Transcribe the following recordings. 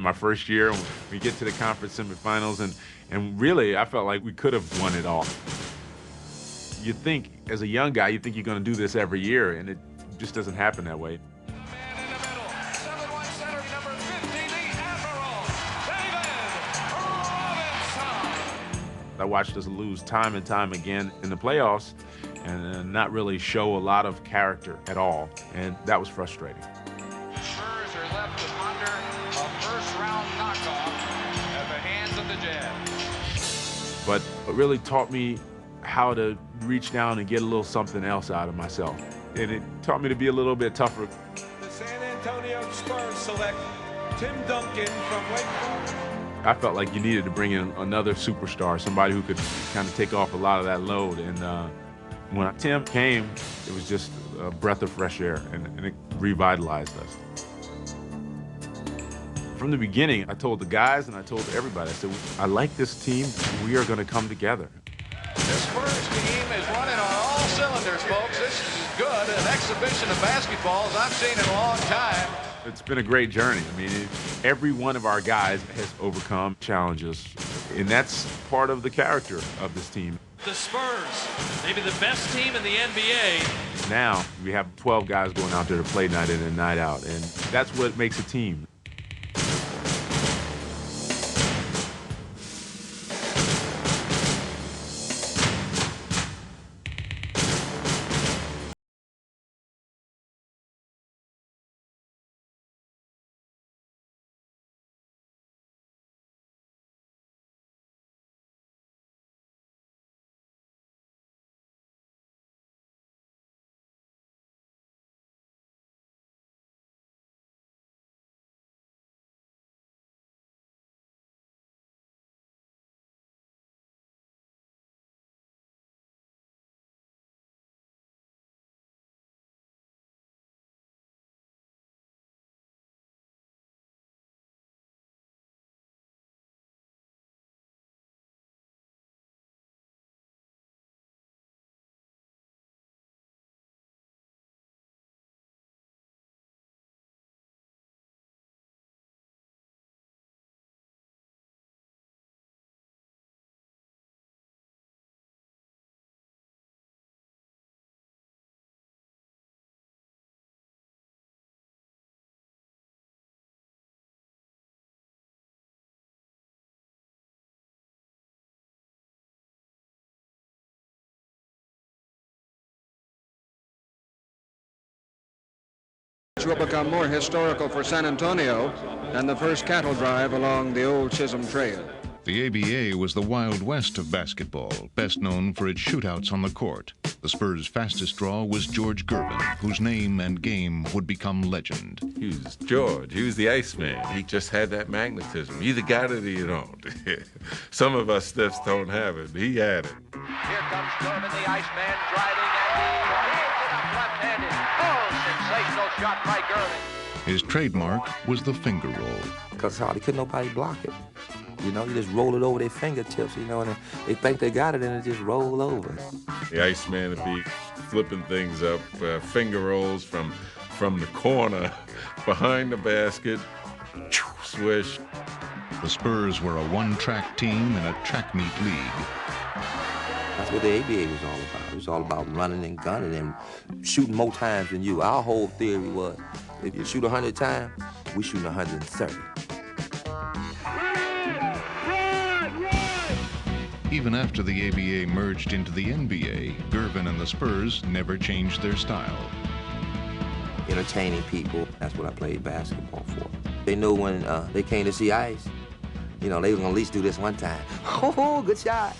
My first year, we get to the conference semifinals, and really, I felt like we could have won it all. You think, as a young guy, you think you're going to do this every year, and it just doesn't happen that way. I watched us lose time and time again in the playoffs and not really show a lot of character at all, and that was frustrating. Spurs are left to ponder a first-round knockoff at the hands of the Jazz. But it really taught me how to reach down and get a little something else out of myself, and it taught me to be a little bit tougher. The San Antonio Spurs select Tim Duncan from Wake Forest. I felt like you needed to bring in another superstar, somebody who could kind of take off a lot of that load. And when Tim came, it was just a breath of fresh air, and it revitalized us. From the beginning, I told the guys and I told everybody, I said, I like this team. We are going to come together. The Spurs team is running on all cylinders, folks. This is as good an exhibition of basketball as I've seen in a long time. It's been a great journey. I mean, every one of our guys has overcome challenges, and that's part of the character of this team. The Spurs, maybe the best team in the NBA. Now we have 12 guys going out there to play night in and night out, and that's what makes a team. Which will become more historical for San Antonio than the first cattle drive along the old Chisholm Trail. The ABA was the Wild West of basketball, best known for its shootouts on the court. The Spurs' fastest draw was George Gervin, whose name and game would become legend. He was George. He was the Iceman. He just had that magnetism. You either got it or you don't. Some of us stiffs don't have it. He had it. Here comes Gervin, the Iceman, driving, and he hits it up left-handed. Oh, sensational shot by Gervin. His trademark was the finger roll. Because hardly could nobody block it. You know, you just roll it over their fingertips, you know, and they think they got it, and it just roll over. The Iceman would be flipping things up, finger rolls from the corner behind the basket, swish. The Spurs were a one-track team in a track meet league. That's what the ABA was all about. It was all about running and gunning and shooting more times than you. Our whole theory was, if you shoot 100 times, we shooting 130. Even after the ABA merged into the NBA, Gervin and the Spurs never changed their style. Entertaining people, that's what I played basketball for. They knew when they came to see ice, you know, they were gonna at least do this one time. Oh, good shot.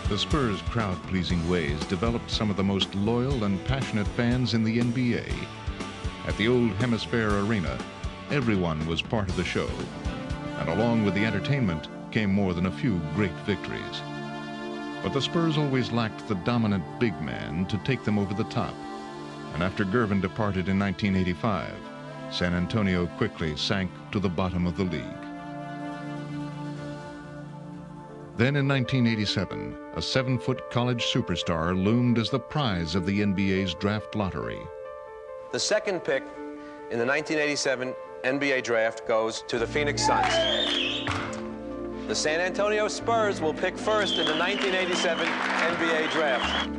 The Spurs' crowd-pleasing ways developed some of the most loyal and passionate fans in the NBA. At the old Hemisphere Arena, everyone was part of the show, and along with the entertainment came more than a few great victories. But the Spurs always lacked the dominant big man to take them over the top, and after Gervin departed in 1985, San Antonio quickly sank to the bottom of the league. Then in 1987, a 7-foot college superstar loomed as the prize of the NBA's draft lottery. The second pick in the 1987 NBA draft goes to the Phoenix Suns. The San Antonio Spurs will pick first in the 1987 NBA draft.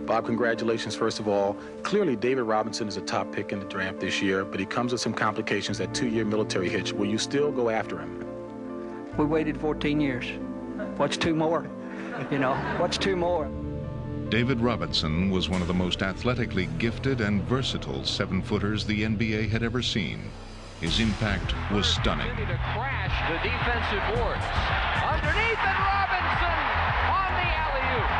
Bob, congratulations, first of all. Clearly, David Robinson is a top pick in the draft this year, but he comes with some complications, that 2-year military hitch. Will you still go after him? We waited 14 years. What's 2 more? You know, what's 2 more? David Robinson was one of the most athletically gifted and versatile 7-footers the NBA had ever seen. His impact was stunning. To crash the defensive boards. Underneath, and Robinson on the alley-oop.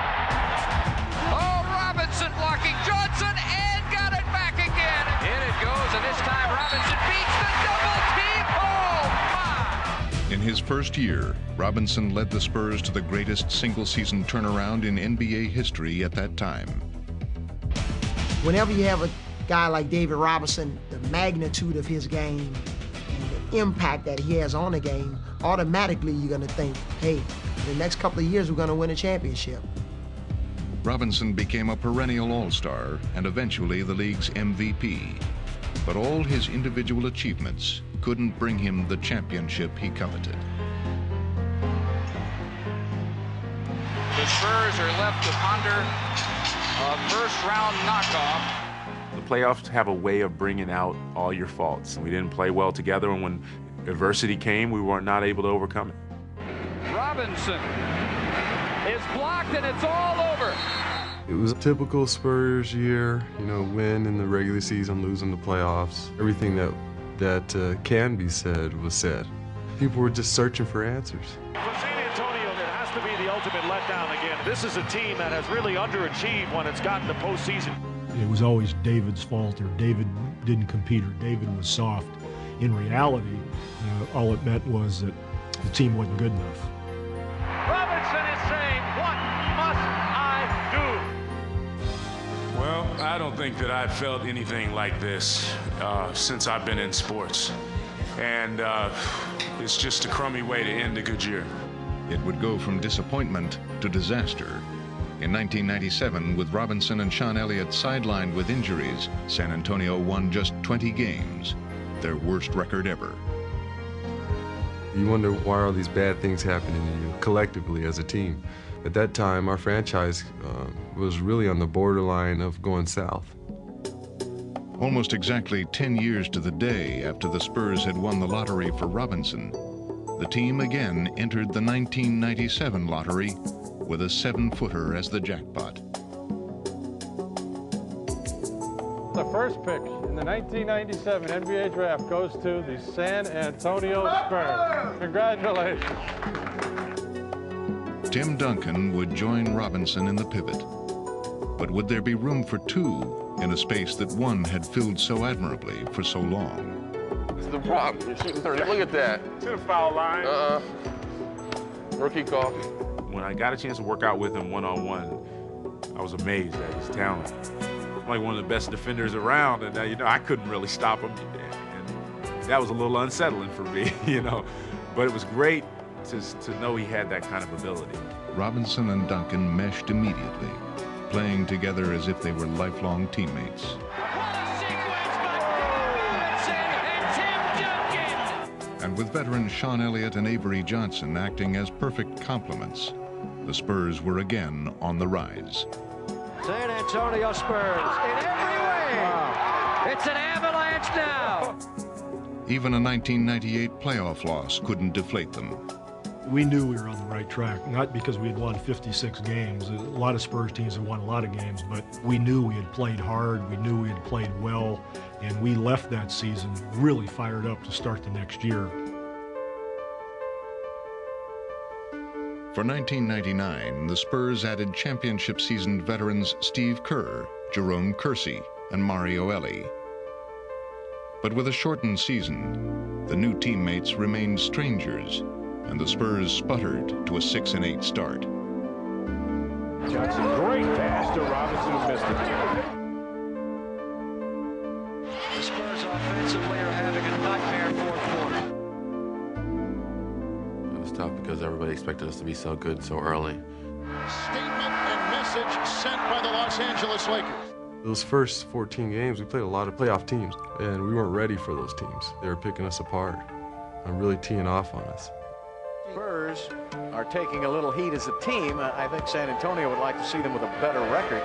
Oh, Robinson blocking Johnson and got it back again. In it goes, and this time Robinson beats the double team. Oh, my! In his first year, Robinson led the Spurs to the greatest single-season turnaround in NBA history at that time. Whenever you have a guy like David Robinson, the magnitude of his game and the impact that he has on the game, automatically you're going to think, hey, in the next couple of years we're going to win a championship. Robinson became a perennial all-star and eventually the league's MVP. But all his individual achievements couldn't bring him the championship he coveted. The Spurs are left to ponder a first-round knockoff. The playoffs have a way of bringing out all your faults. We didn't play well together, and when adversity came, we were not able to overcome it. Robinson is blocked, and it's all over. It was a typical Spurs year, you know, win in the regular season, lose in the playoffs. Everything that can be said was said. People were just searching for answers. For San Antonio, it has to be the ultimate letdown again. This is a team that has really underachieved when it's gotten to postseason. It was always David's fault, or David didn't compete, or David was soft. In reality, all it meant was that the team wasn't good enough. Robinson is saying, what must I do? Well, I don't think that I've felt anything like this since I've been in sports. And it's just a crummy way to end a good year. It would go from disappointment to disaster. In 1997, with Robinson and Sean Elliott sidelined with injuries, San Antonio won just 20 games, their worst record ever. You wonder why are these bad things happening to you collectively as a team. At that time, our franchise was really on the borderline of going south. Almost exactly 10 years to the day after the Spurs had won the lottery for Robinson, the team again entered the 1997 lottery with a 7-footer as the jackpot. The first pick in the 1997 NBA draft goes to the San Antonio Spurs. Congratulations. Tim Duncan would join Robinson in the pivot. But would there be room for 2 in a space that one had filled so admirably for so long? This is the problem. You're shooting 30. Look at that. To the foul line. Rookie call. When I got a chance to work out with him one-on-one, I was amazed at his talent. Like one of the best defenders around, and you know, I couldn't really stop him, and that was a little unsettling for me, you know. But it was great to know he had that kind of ability. Robinson and Duncan meshed immediately, playing together as if they were lifelong teammates. And with veterans Sean Elliott and Avery Johnson acting as perfect complements, the Spurs were again on the rise. San Antonio Spurs in every way. Wow. It's an avalanche now. Even a 1998 playoff loss couldn't deflate them. We knew we were on the right track, not because we had won 56 games. A lot of Spurs teams have won a lot of games, but we knew we had played hard, we knew we had played well, and we left that season really fired up to start the next year. For 1999, the Spurs added championship-seasoned veterans Steve Kerr, Jerome Kersey, and Mario Elie. But with a shortened season, the new teammates remained strangers, and the Spurs sputtered to a 6-8 start. Johnson, great pass to Robinson, who missed it. The Spurs offensively are having a nightmare fourth quarter. It was tough because because everybody expected us to be so good so early. Statement and message sent by the Los Angeles Lakers. Those first 14 games, we played a lot of playoff teams, and we weren't ready for those teams. They were picking us apart and really teeing off on us. Spurs are taking a little heat as a team. I think San Antonio would like to see them with a better record.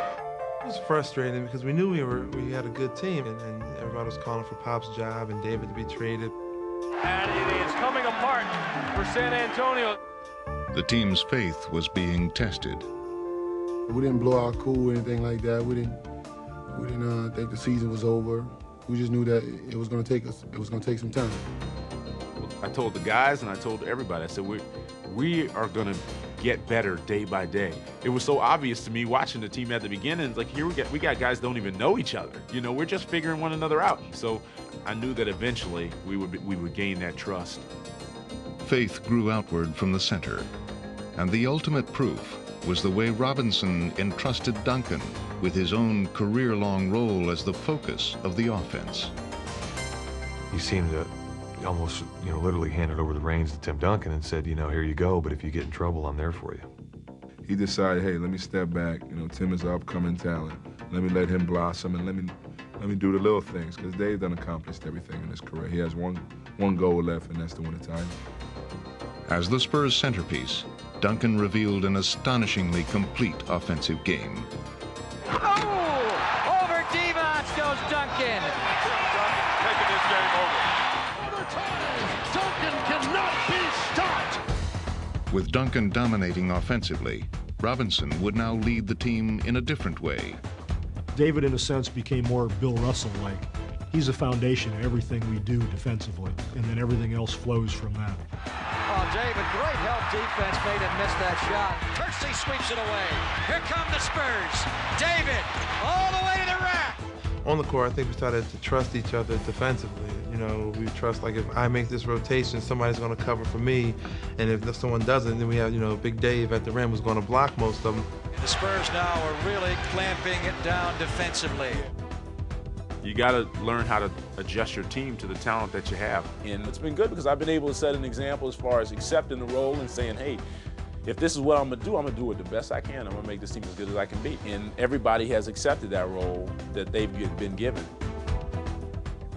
It was frustrating because we knew we had a good team, and everybody was calling for Pop's job and David to be traded. And it is coming apart for San Antonio. The team's faith was being tested. We didn't blow our cool or anything like that. We didn't think the season was over. We just knew that it was going to take some time. I told the guys and I told everybody, I said, we are going to get better day by day. It was so obvious to me watching the team at the beginning. Like, here we got guys don't even know each other. You know, we're just figuring one another out. So I knew that eventually we would gain that trust. Faith grew outward from the center, and the ultimate proof was the way Robinson entrusted Duncan with his own career-long role as the focus of the offense. He seemed to almost, literally handed over the reins to Tim Duncan and said, here you go, but if you get in trouble, I'm there for you. He decided, hey, let me step back. Tim is an upcoming talent. Let me let him blossom and let me do the little things, because Dave done accomplished everything in his career. He has one goal left, and that's to win a title. As the Spurs' centerpiece, Duncan revealed an astonishingly complete offensive game. Oh! Over Divac goes Duncan. Taking this game over. Overtime. Duncan cannot be stopped. With Duncan dominating offensively, Robinson would now lead the team in a different way. David, in a sense, became more Bill Russell-like. He's a foundation of everything we do defensively, and then everything else flows from that. Oh, David, great help defense made him miss that shot. Kersey sweeps it away. Here come the Spurs. David, all the way to the rack. On the court, I think we started to trust each other defensively. We trust, like, if I make this rotation, somebody's going to cover for me, and if someone doesn't, then we have, Big Dave at the rim who's going to block most of them. The Spurs now are really clamping it down defensively. You got to learn how to adjust your team to the talent that you have. And it's been good because I've been able to set an example as far as accepting the role and saying, hey, if this is what I'm going to do, I'm going to do it the best I can. I'm going to make this team as good as I can be. And everybody has accepted that role that they've been given.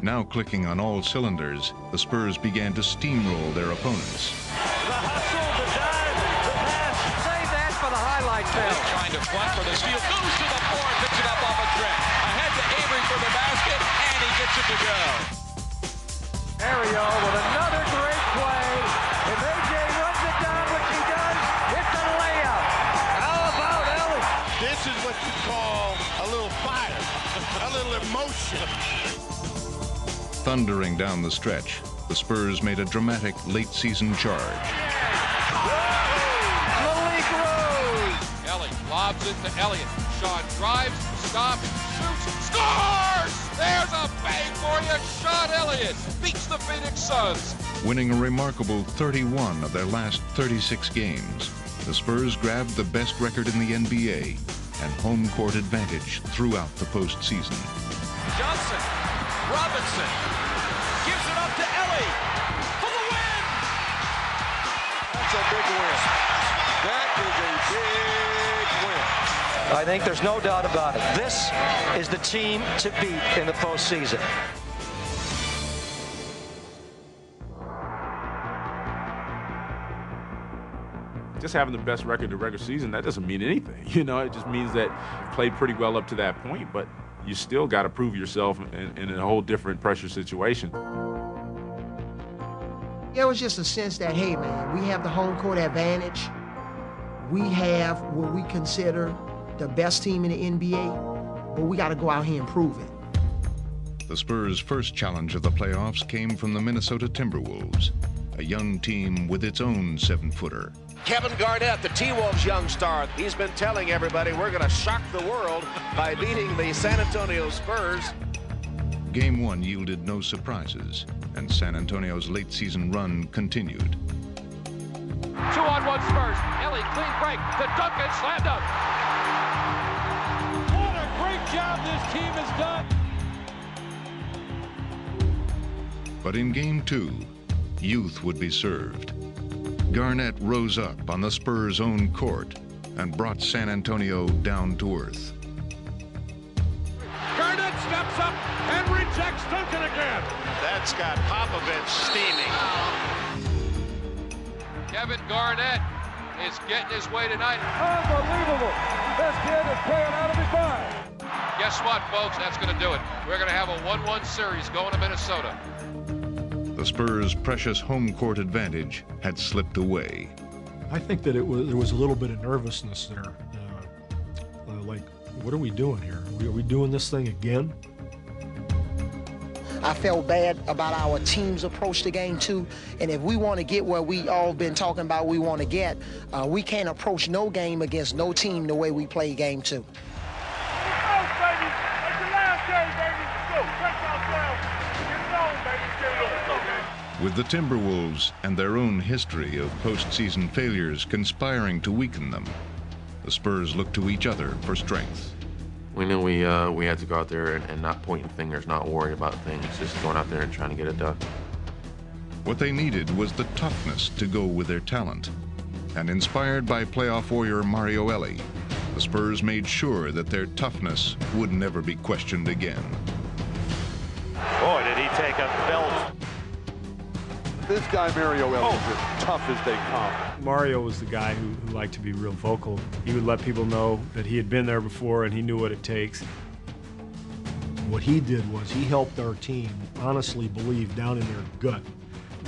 Now clicking on all cylinders, the Spurs began to steamroll their opponents. The hustle, the dive, the pass. Save that for the highlight film. Trying to front for the steal, goes to the floor, picks it up off a trip. Ahead to Avery for the basket, and he gets it to go. Mario with another great play. If AJ runs it down, which he does, it's a layup. How about Ellie? This is what you call a little fire, a little emotion. Thundering down the stretch, the Spurs made a dramatic late-season charge. Malik Rose. Ellie lobs it to Elliott. Sean drives, stops, shoots, scores! There's a bang for you. Sean Elliott beats the Phoenix Suns. Winning a remarkable 31 of their last 36 games, the Spurs grabbed the best record in the NBA and home court advantage throughout the postseason. Johnson. Robinson gives it up to Ellie for the win. That's a big win. That is a big win. I think there's no doubt about it. This is the team to beat in the postseason. Just having the best record in the regular season, that doesn't mean anything. It just means that you played pretty well up to that point, but you still got to prove yourself in a whole different pressure situation. It was just a sense that, hey, man, we have the home court advantage. We have what we consider the best team in the NBA, but we got to go out here and prove it. The Spurs' first challenge of the playoffs came from the Minnesota Timberwolves, a young team with its own 7-footer. Kevin Garnett, the T-Wolves young star, he's been telling everybody we're going to shock the world by beating the San Antonio Spurs. Game 1 yielded no surprises, and San Antonio's late-season run continued. 2-on-1 Spurs. Ellie, clean break. To Duncan, slam dunk. What a great job this team has done. But in Game 2, youth would be served. Garnett rose up on the Spurs' own court and brought San Antonio down to earth. Garnett steps up and rejects Duncan again. That's got Popovich steaming. Kevin Garnett is getting his way tonight. Unbelievable. This kid is playing out of his mind. Guess what, folks? That's going to do it. We're going to have a 1-1 series going to Minnesota. The Spurs' precious home court advantage had slipped away. I think that there was a little bit of nervousness there. Like, what are we doing here? Are we doing this thing again? I felt bad about our team's approach to game two, and if we want to get where we all been talking about we want to get, we can't approach no game against no team the way we play game two. With the Timberwolves and their own history of postseason failures conspiring to weaken them, the Spurs looked to each other for strength. We knew we had to go out there and not pointing fingers, not worry about things, just going out there and trying to get it done. What they needed was the toughness to go with their talent. And inspired by playoff warrior Mario Elie, the Spurs made sure that their toughness would never be questioned again. Boy, did he take a belt. This guy, Mario Elie, is as tough as they come. Mario was the guy who liked to be real vocal. He would let people know that he had been there before and he knew what it takes. What he did was he helped our team honestly believe down in their gut,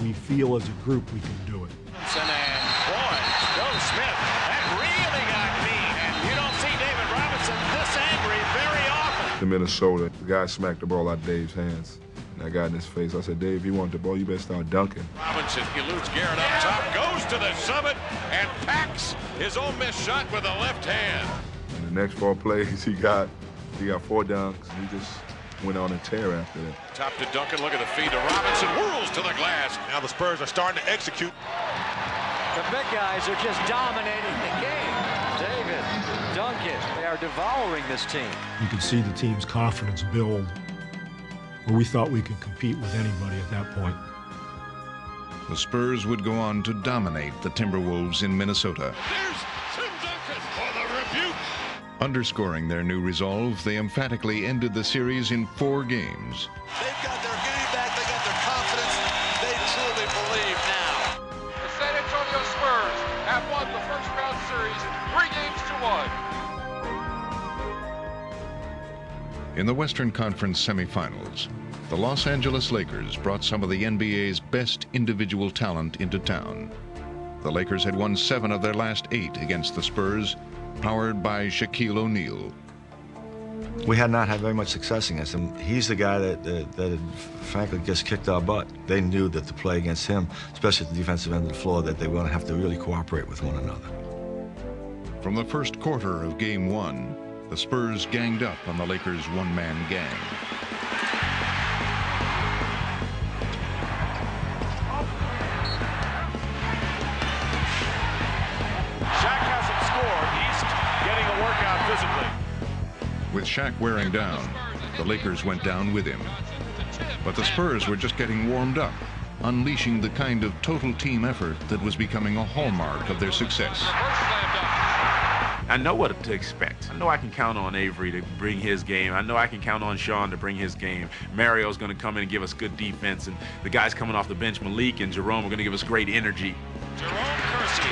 we feel as a group we can do it. And boy, Joe Smith, that really got mean. And you don't see David Robinson this angry very often. In Minnesota, the guy smacked the ball out of Dave's hands. I got in his face. I said, Dave, if you want the ball, you better start dunking. Robinson eludes Garrett up top, goes to the summit, and packs his own missed shot with a left hand. And the next 4 plays, he got 4 dunks. And he just went on a tear after that. Top to Duncan, look at the feed to Robinson, whirls to the glass. Now the Spurs are starting to execute. The big guys are just dominating the game. David, Duncan, they are devouring this team. You could see the team's confidence build, where we thought we could compete with anybody at that point. The Spurs would go on to dominate the Timberwolves in Minnesota. There's Tim Duncan for the rebuke. Underscoring their new resolve, they emphatically ended the series in 4 games. They've got their getting back, they got their confidence. They truly believe now. The San Antonio Spurs have won the first round series 3 games to 1. In the Western Conference semifinals, the Los Angeles Lakers brought some of the NBA's best individual talent into town. The Lakers had won 7 of their last 8 against the Spurs, powered by Shaquille O'Neal. We had not had very much success against him. He's the guy that frankly just kicked our butt. They knew that to play against him, especially at the defensive end of the floor, that they were going to have to really cooperate with one another. From the first quarter of Game 1, the Spurs ganged up on the Lakers' one-man gang. Shaq hasn't scored. He's getting a workout physically. With Shaq wearing down, the Lakers went down with him. But the Spurs were just getting warmed up, unleashing the kind of total team effort that was becoming a hallmark of their success. I know what to expect. I know I can count on Avery to bring his game. I know I can count on Sean to bring his game. Mario's going to come in and give us good defense, and the guys coming off the bench, Malik and Jerome, are going to give us great energy. Jerome Kersey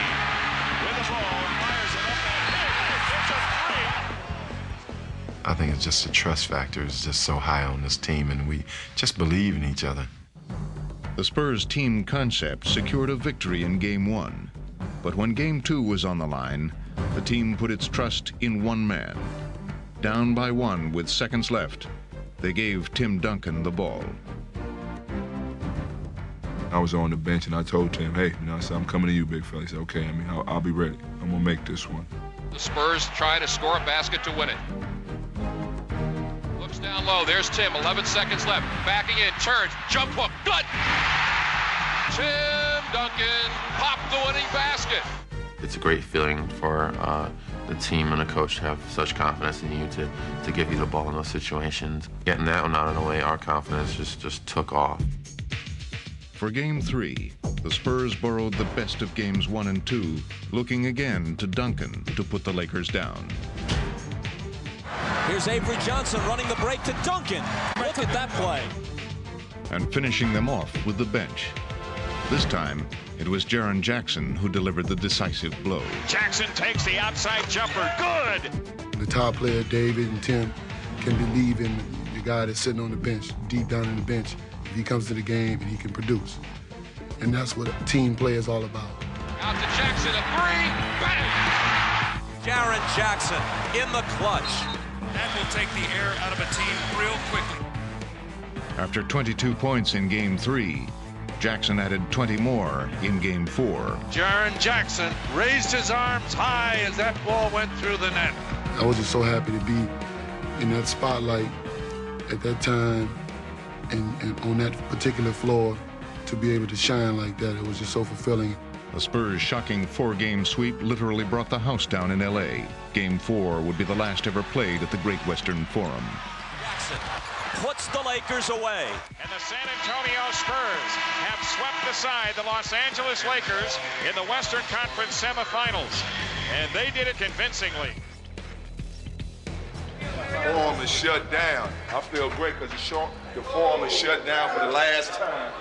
with the ball, fires it up and it's a 3. I think it's just the trust factor is just so high on this team, and we just believe in each other. The Spurs team concept secured a victory in Game 1. But when Game 2 was on the line, the team put its trust in one man. Down by 1 with seconds left, they gave Tim Duncan the ball. I was on the bench and I told Tim, hey, I said, I'm coming to you, big fella. He said, okay, I'll be ready. I'm gonna make this one. The Spurs trying to score a basket to win it. Looks down low, there's Tim, 11 seconds left. Backing in, turns, jump hook, good! Tim Duncan popped the winning basket. It's a great feeling for the team and the coach to have such confidence in you to give you the ball in those situations. Getting that one out of the way, our confidence just took off. For Game 3, the Spurs borrowed the best of Games 1 and 2, looking again to Duncan to put the Lakers down. Here's Avery Johnson running the break to Duncan. Look at that play. And finishing them off with the bench. This time, it was Jaren Jackson who delivered the decisive blow. Jackson takes the outside jumper. Good! The top player, David and Tim, can believe in the guy that's sitting on the bench, deep down in the bench. If he comes to the game and he can produce. And that's what a team play is all about. Out to Jackson, a three, bang! Jaren Jackson in the clutch. That will take the air out of a team real quickly. After 22 points in Game 3, Jackson added 20 more in Game 4. Jaren Jackson raised his arms high as that ball went through the net. I was just so happy to be in that spotlight at that time and on that particular floor to be able to shine like that. It was just so fulfilling. The Spurs' shocking 4-game sweep literally brought the house down in L.A. Game 4 would be the last ever played at the Great Western Forum. Jackson puts the Lakers away. And the San Antonio Spurs have swept aside the Los Angeles Lakers in the Western Conference semifinals. And they did it convincingly. The forum is shut down. I feel great because the forum is shut down for the last time.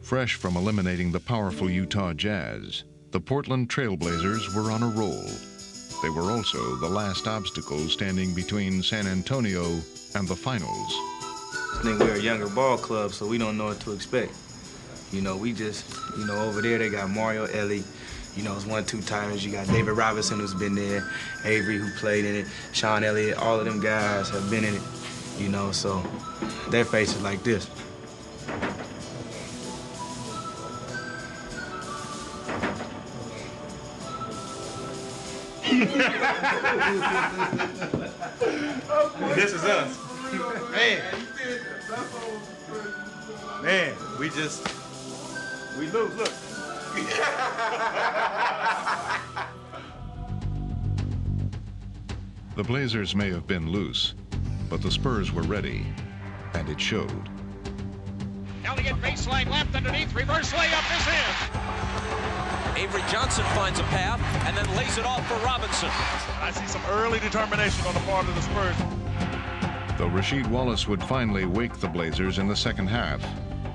Fresh from eliminating the powerful Utah Jazz, the Portland Trail Blazers were on a roll. They were also the last obstacle standing between San Antonio and the finals. I think we're a younger ball club, so we don't know what to expect. You know, we just, over there they got Mario Ellie. It's 1-2 timers. You got David Robinson, who's been there, Avery, who played in it, Sean Elliott, all of them guys have been in it, so their faces like this. This is us. Man, we lose, look. The Blazers may have been loose, but the Spurs were ready, and it showed. Elliott baseline left underneath, reverse layup is in. Avery Johnson finds a path and then lays it off for Robinson. I see some early determination on the part of the Spurs. Though Rasheed Wallace would finally wake the Blazers in the second half,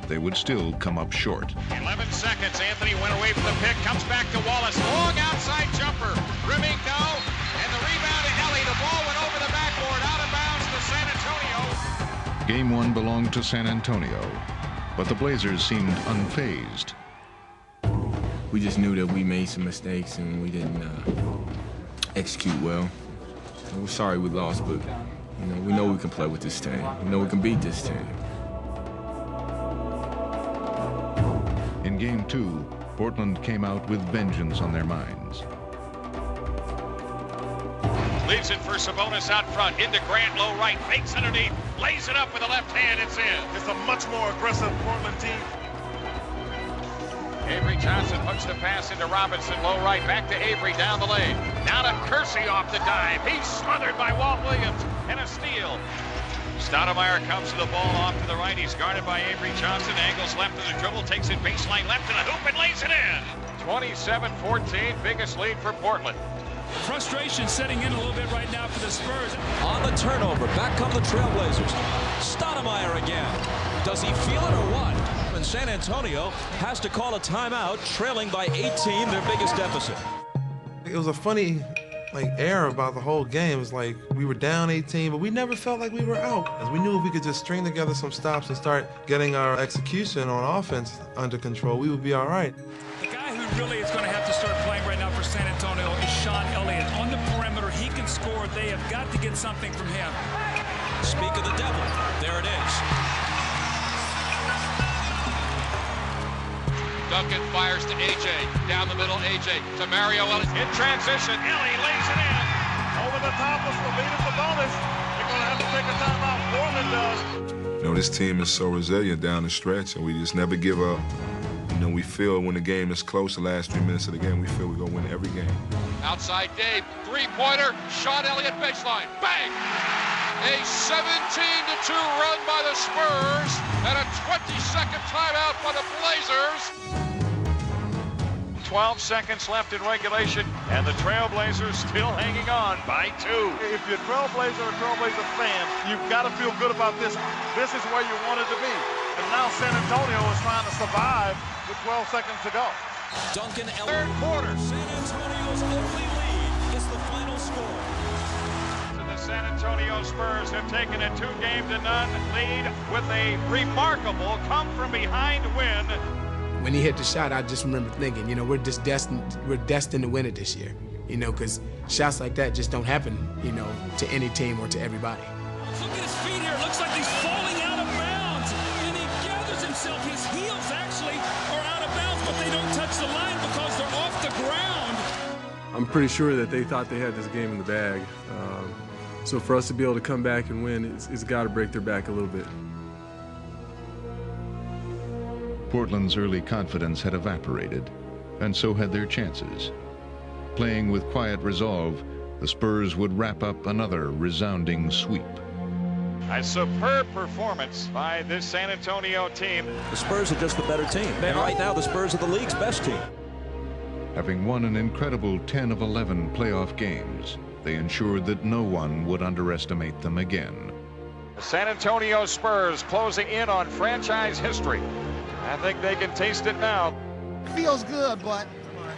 they would still come up short. 11 seconds, Anthony went away from the pick, comes back to Wallace, long outside jumper, rimming no, and the rebound to Ellie, the ball went over the backboard, out of bounds to San Antonio. Game 1 belonged to San Antonio, but the Blazers seemed unfazed. We just knew that we made some mistakes and we didn't execute well. And we're sorry we lost, but we know we can play with this team. We know we can beat this team. In Game 2, Portland came out with vengeance on their minds. Leaves it for Sabonis out front, into Grant, low right, fakes underneath, lays it up with the left hand, it's in. It's a much more aggressive Portland team. Avery Johnson hooks the pass into Robinson, low right, back to Avery, down the lane. Now to Kersey off the dive. He's smothered by Walt Williams, and a steal. Stoudemire comes to the ball off to the right. He's guarded by Avery Johnson. Angles left of the dribble, takes it baseline left to the hoop and lays it in. 27-14, biggest lead for Portland. Frustration setting in a little bit right now for the Spurs. On the turnover, back come the Trailblazers. Stoudemire again. Does he feel it or what? And San Antonio has to call a timeout, trailing by 18, their biggest deficit. It was a funny air about the whole game. It was like we were down 18, but we never felt like we were out. As we knew if we could just string together some stops and start getting our execution on offense under control, we would be all right. The guy who really is going to have to start playing right now for San Antonio is Sean Elliott. On the perimeter, he can score. They have got to get something from him. Speak of the devil. There it is. Duncan fires to A.J. Down the middle, A.J. to Mario Ellis. In transition, Ellie lays it in. Over the top of Sabonis. They're going to have to take a timeout. Portland does. This team is so resilient down the stretch, and we just never give up. We feel when the game is close, the last 3 minutes of the game, we feel we're going to win every game. Outside Dave, three-pointer, Sean Elliott baseline, bang! A 17-2 run by the Spurs and a 20-second timeout by the Blazers. 12 seconds left in regulation, and the Trailblazers still hanging on by 2. If you're a Trailblazer or a Trailblazer fan, you've got to feel good about this. This is where you wanted to be. And now San Antonio is trying to survive with 12 seconds to go. Duncan, third quarter. San Antonio's only lead is the final score. The San Antonio Spurs have taken a 2-0 lead with a remarkable come-from-behind win. When he hit the shot, I just remember thinking, you know, we're destined to win it this year, you know, because shots like that just don't happen, you know, to any team or to everybody. Look at his feet here. It looks like he's falling out of bounds. And he gathers himself. His heels actually are out of bounds, but they don't touch the line because they're off the ground. I'm pretty sure that they thought they had this game in the bag. So for us to be able to come back and win, it's got to break their back a little bit. Portland's early confidence had evaporated, and so had their chances. Playing with quiet resolve, the Spurs would wrap up another resounding sweep. A superb performance by this San Antonio team. The Spurs are just the better team. And right now, the Spurs are the league's best team. Having won an incredible 10 of 11 playoff games, they ensured that no one would underestimate them again. The San Antonio Spurs closing in on franchise history. I think they can taste it now. Feels good, but,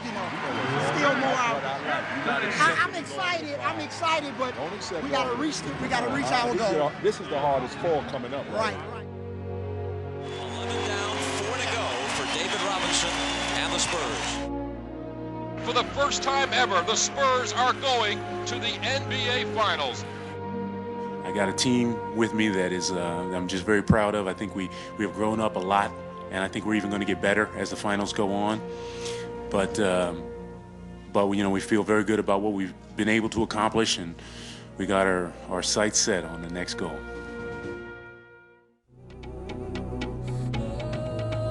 you know, still more out. I'm excited, but we got to reach our goal. This is the hardest fall coming up. Right. 11 down, 4 to go for David Robinson and the Spurs. For the first time ever, the Spurs are going to the NBA Finals. I got a team with me that is I'm just very proud of. I think we have grown up a lot, and I think we're even going to get better as the finals go on. But you know, we feel very good about what we've been able to accomplish, and we got our sights set on the next goal.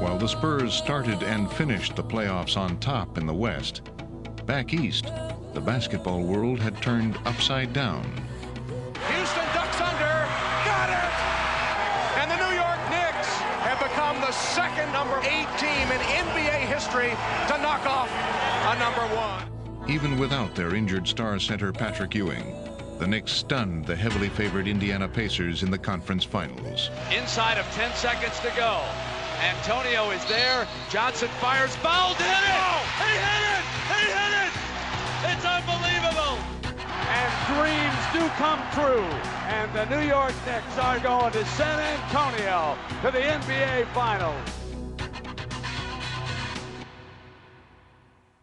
While the Spurs started and finished the playoffs on top in the West, back east, the basketball world had turned upside down. Houston ducks under, got it! And the New York Knicks have become the second number 8 team in NBA history to knock off a number 1. Even without their injured star center Patrick Ewing, the Knicks stunned the heavily favored Indiana Pacers in the conference finals. Inside of 10 seconds to go. Antonio is there. Johnson fires, fouled, hit it! Oh, he hit it! He hit it! It's unbelievable! And dreams do come true. And the New York Knicks are going to San Antonio to the NBA Finals.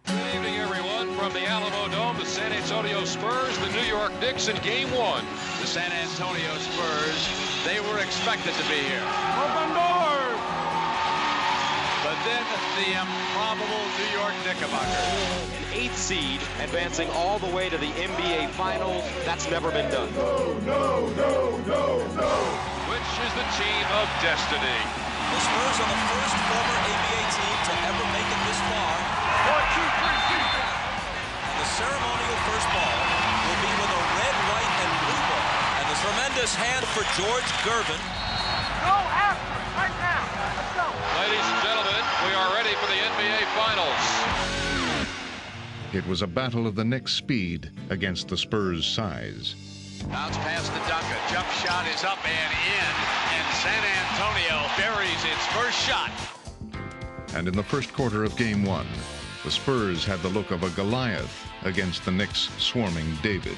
Good evening, everyone. From the Alamo Dome, the San Antonio Spurs, the New York Knicks in Game 1. The San Antonio Spurs, they were expected to be here. Open doors! But then the improbable New York Knickerbockers. An 8th seed advancing all the way to the NBA Finals. That's never been done. No. Which is the team of destiny? The Spurs are the first former NBA team to ever make it this far. 1, 2, 3, 4. And the ceremonial first ball will be with a red, white, and blue ball. And the tremendous hand for George Gervin. Go after it right now. Let's go. Ladies and gentlemen, we are ready for the NBA Finals. It was a battle of the Knicks' speed against the Spurs' size. Bounce past the Duncan. Jump shot is up and in. And San Antonio buries its first shot. And in the first quarter of Game 1, the Spurs had the look of a Goliath against the Knicks' swarming David.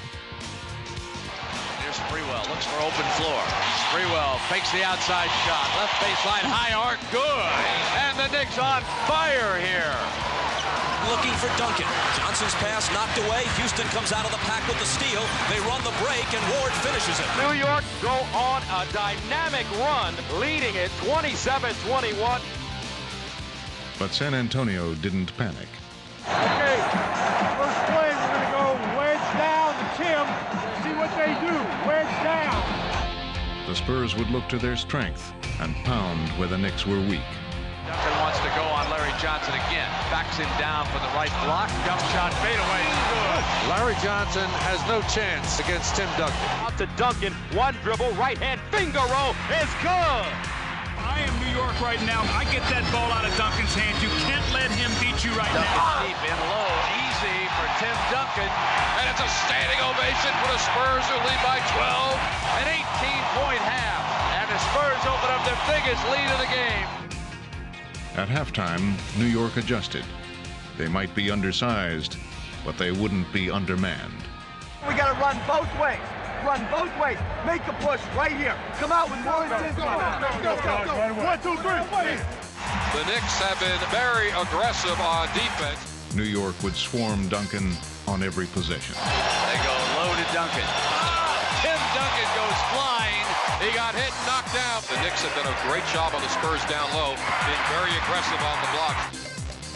Here's Sprewell, looks for open floor. Sprewell fakes the outside shot. Left baseline, high arc, good. And the Knicks on fire here. Looking for Duncan. Johnson's pass knocked away. Houston comes out of the pack with the steal. They run the break, and Ward finishes it. New York go on a dynamic run, leading it 27-21. But San Antonio didn't panic. Okay, first play, we're going to go wedge down to Tim. See what they do. Wedge down. The Spurs would look to their strength and pound where the Knicks were weak. Duncan wants to go on Larry Johnson again. Backs him down for the right block. Jump shot fadeaway. Good. Larry Johnson has no chance against Tim Duncan. Out to Duncan, one dribble, right hand finger roll is good. I am New York right now. I get that ball out of Duncan's hands. You can't let him beat you right now. Deep in low, easy for Tim Duncan. And it's a standing ovation for the Spurs, who lead by 12. An 18-point half. And the Spurs open up their biggest lead of the game. At halftime, New York adjusted. They might be undersized, but they wouldn't be undermanned. We got to run both ways. Run both ways. Make a push right here. Come out with more intensity. Go. 1, 2, 3. The Knicks have been very aggressive on defense. New York would swarm Duncan on every possession. They go low to Duncan. Tim Duncan goes flying. He got hit and knocked down. The Knicks have done a great job on the Spurs down low, being very aggressive on the block.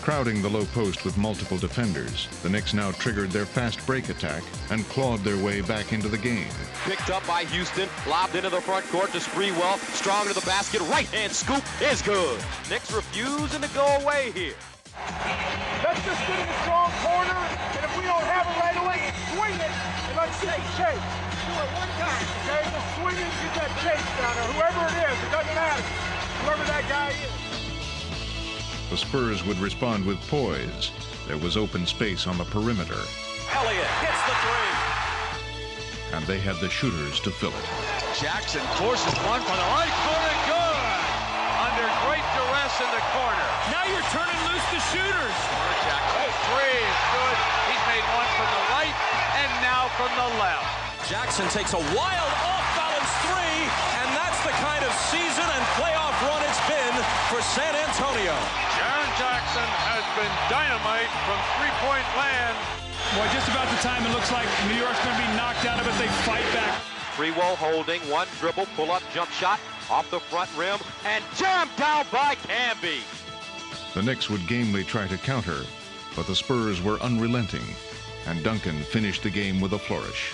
Crowding the low post with multiple defenders, the Knicks now triggered their fast break attack and clawed their way back into the game. Picked up by Houston, lobbed into the front court to Sprewell, strong to the basket, right-hand scoop is good. Knicks refusing to go away here. Let's just get in the strong corner, and if we don't have it right away, swing it, and let's get the chase. Do it one time, okay? Just swing it and get that chase down there. Whoever it is, it doesn't matter. Whoever that guy is. The Spurs would respond with poise. There was open space on the perimeter. Elliott hits the three. And they had the shooters to fill it. Jackson forces one from the right corner, good! Under great duress in the corner. Now you're turning loose the shooters. Jackson, three is good. He's made one from the right and now from the left. Jackson takes a wild off-balance three, and that's the kind of season and playoff run it's been for San Antonio. Jaren Jackson has been dynamite from three-point land. Boy, just about the time it looks like New York's going to be knocked out of it, they fight back. Sprewell holding, one dribble, pull-up, jump shot, off the front rim, and jammed down by Camby. The Knicks would gamely try to counter, but the Spurs were unrelenting, and Duncan finished the game with a flourish.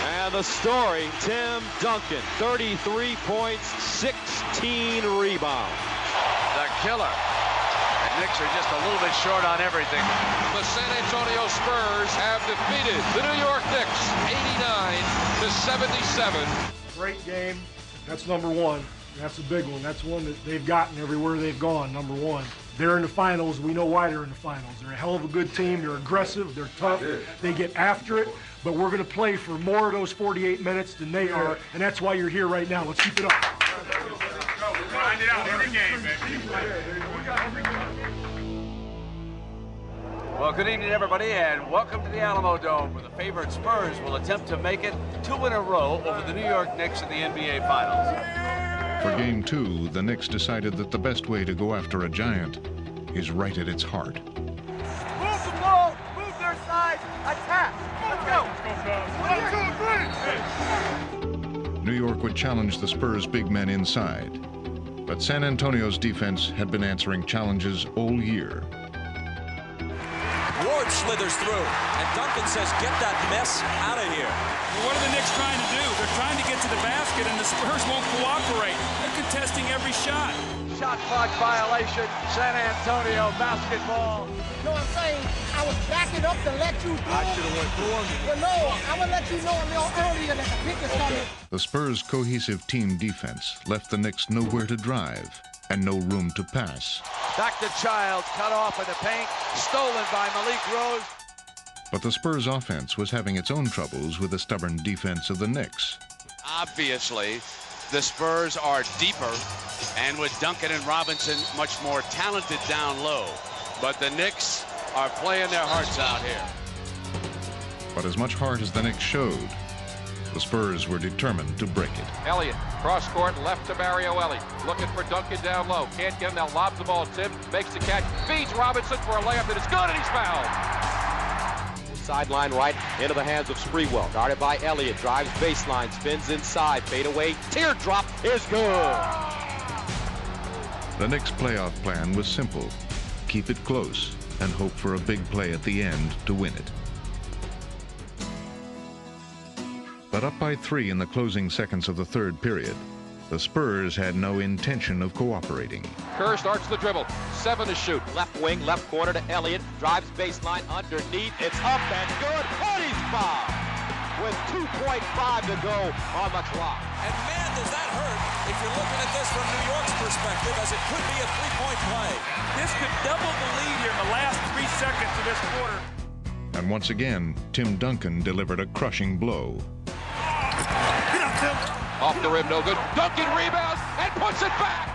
And the story, Tim Duncan, 33 points, 16 rebounds. The killer. The Knicks are just a little bit short on everything. The San Antonio Spurs have defeated the New York Knicks 89-77. Great game. That's number one. That's a big one. That's one that they've gotten everywhere they've gone, number one. They're in the finals. We know why they're in the finals. They're a hell of a good team. They're aggressive. They're tough. They get after it. But we're going to play for more of those 48 minutes than they are, and that's why you're here right now. Let's keep it up. Grind it out every game, baby. Well, good evening, everybody, and welcome to the Alamo Dome, where the favorite Spurs will attempt to make it 2 in a row over the New York Knicks in the NBA Finals. For Game 2, the Knicks decided that the best way to go after a giant is right at its heart. Move the ball, move their side, attack. Let's go. 1, 2, 3. New York would challenge the Spurs' big men inside, but San Antonio's defense had been answering challenges all year. Ward slithers through, and Duncan says, get that mess out of here. Well, what are the Knicks trying to do? They're trying to get to the basket, and the Spurs won't cooperate. They're contesting every shot. Shot clock violation, San Antonio basketball. You know what I'm saying? I was backing up to let you through. I should have went through him. But no, I would let you know a little earlier that the pick is coming. The Spurs' cohesive team defense left the Knicks nowhere to drive and no room to pass. Back to Childs, cut off in the paint, stolen by Malik Rose. But the Spurs' offense was having its own troubles with the stubborn defense of the Knicks. Obviously, the Spurs are deeper, and with Duncan and Robinson much more talented down low. But the Knicks are playing their hearts out here. But as much heart as the Knicks showed, the Spurs were determined to break it. Elliott, cross court, left to Mario Ellie. Looking for Duncan down low. Can't get him now, lobs the ball. Tim makes the catch, feeds Robinson for a layup that is good, and he's fouled. Sideline right into the hands of Sprewell. Guarded by Elliott. Drives baseline, spins inside. Fade away. Teardrop is good. The Knicks' playoff plan was simple. Keep it close and hope for a big play at the end to win it. But up by 3 in the closing seconds of the third period, The Spurs had no intention of cooperating. Kerr starts the dribble. 7 to shoot. Left wing, left corner to Elliott. Drives baseline underneath. It's up and good. And he's fouled with 2.5 to go on the clock. And man, does that hurt if you're looking at this from New York's perspective, as it could be a three-point play. This could double the lead here in the last 3 seconds of this quarter. And once again, Tim Duncan delivered a crushing blow. Get up, Tim. Off the rim, no good. Duncan rebounds and puts it back.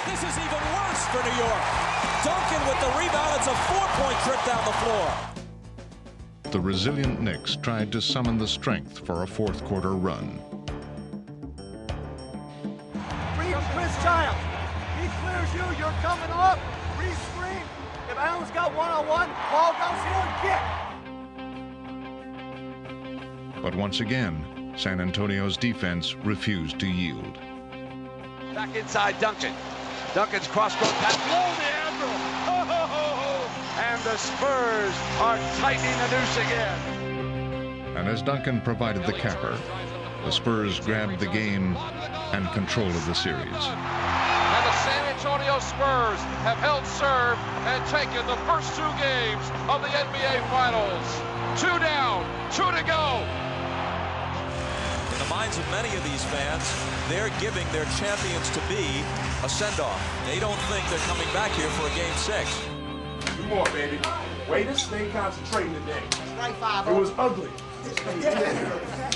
This is even worse for New York. Duncan with the rebound. It's a 4-point trip down the floor. The resilient Knicks tried to summon the strength for a fourth quarter run. Read Chris Childs. He clears you. You're coming up. Re-screen. If Allen's got one-on-one, ball goes here and kick. But once again, San Antonio's defense refused to yield. Back inside Duncan. Duncan's cross-court pass. Blow the anvil. And the Spurs are tightening the noose again. And as Duncan provided the capper, the Spurs grabbed the game and control of the series. And the San Antonio Spurs have held serve and taken the first 2 games of the NBA Finals. 2 down, 2 to go. In the minds of many of these fans, they're giving their champions-to-be a send-off. They don't think they're coming back here for a Game 6. 2 more, baby. Way to stay concentrating today. Right, 5. It was ugly.